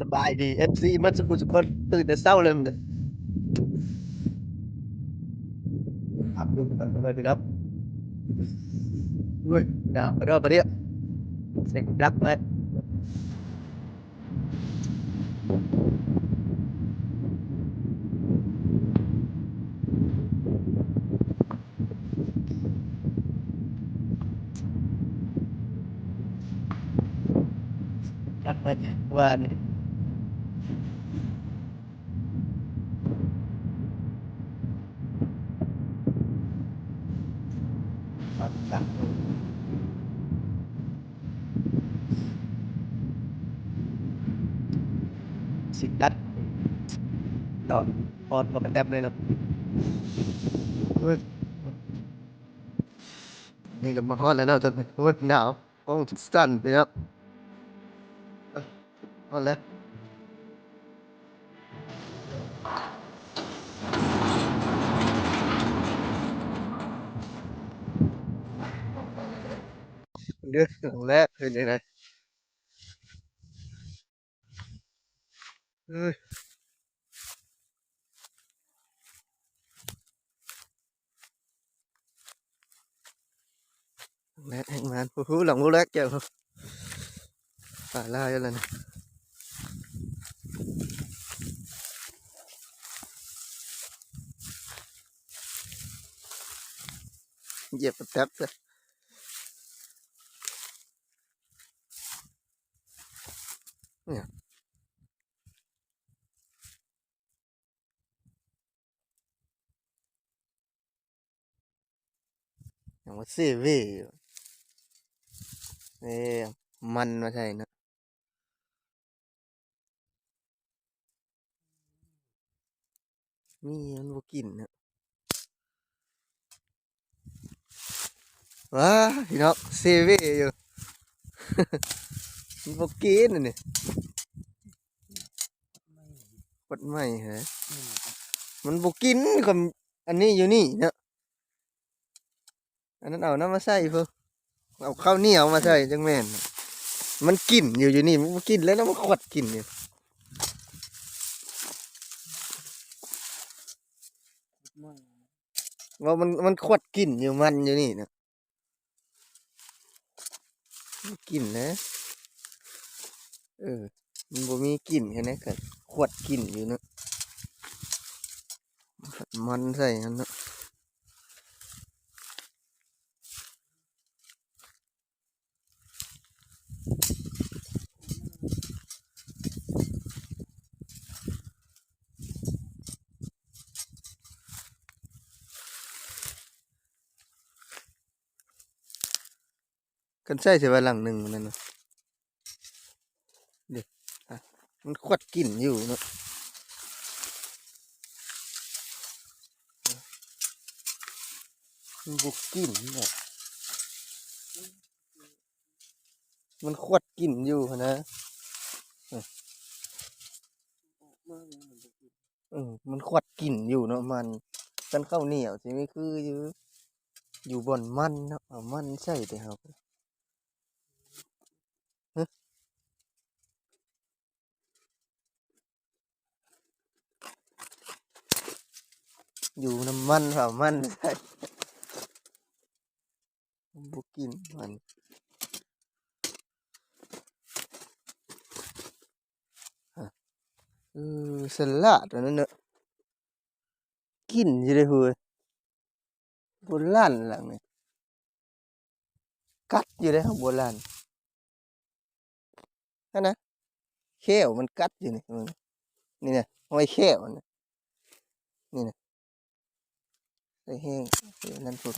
สบายดีเอฟซีมันสุกคนตื่นแต่เศร้าเลยมันอับดูกันเลยครับเฮ้ยดาวรอบไปเรียเสียงรักไหมรักไหมว่านี่รักสิดัดตอนพอดมาเป็นแทบเลยนะเฮ้ยนี่ก็มาฮอดแล้วนะตอนนี้เฮ้ยหนาวห้องสั่นไปครับฮอดแล้วเรื่องแรกคือยังไงเฮ้ยแรกแห่งมันผู้หลังผู้แรกเจ้าตายล่าแล้วนะเหยียบแป๊บเลยเนี่ยอย่างว่าเซเว่เอ้มันมาใช่นะมีมันบ่กินนะว้าพี่น้องเซเว่อยู่มันบ่กินนี่กดไม่เหรอมันบ่กินกับอันนี้อยู่นี่เนาะอันนั้นเอาน้ำมาใส่เพิ่นเอาข้าวเหนียวมาใส่จังแม่นมันกินอยู่นี่มันบ่กินแล้วนะมันขวดกินอยู่ว่ามันขวดกินอยู่มันอยู่นี่นะกินนะมันบ่มีกลิ่นแค่นั้นก็ขวดกลิ่นอยู่เนาะมันใส่นั่นเนาะกันใส่ใส่ไว้หลังหนึ่งนั่นเนาะเด็กมันขวดกลิ่นอยู่เนาะมันบุกกลิ่นแบบมันขวดกลิ่นอยู่นะมันขวดกลิ่นอยู่เนาะมันกันข้าวเหนียวใช่ไหมคืออยู่บนมันเนาะเอามันใส่แต่ครับอยู่น้ำมันเปล่ามันใส่บุกกินมันสลัดอันนั้นเนาะกินอยู่เลยเฮ้ยโบราณหลังนี่กัดอยู่เลยครับโบราณนั่นนะแข้วมันกัดอยู่นี่นี่นะห้อยแข้วนะนี่นะไอ้แห้งนั่นพูด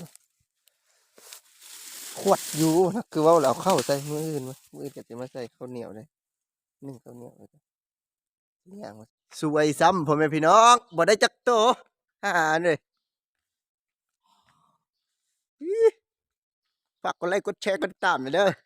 ขวดอยู่นะคือว่าเราเข้าใส่มืออื่นมามืออื่นก็จะมาใส่ข้าวเหนียวเลยนึ่งข้าวเหนียวเลยอย่างมาสวยซ้ำพ่อแม่พี่น้องบ่ได้จักโตหาเลยฝากกดไลค์กดแชร์กดติดตามหน่อยเด้อ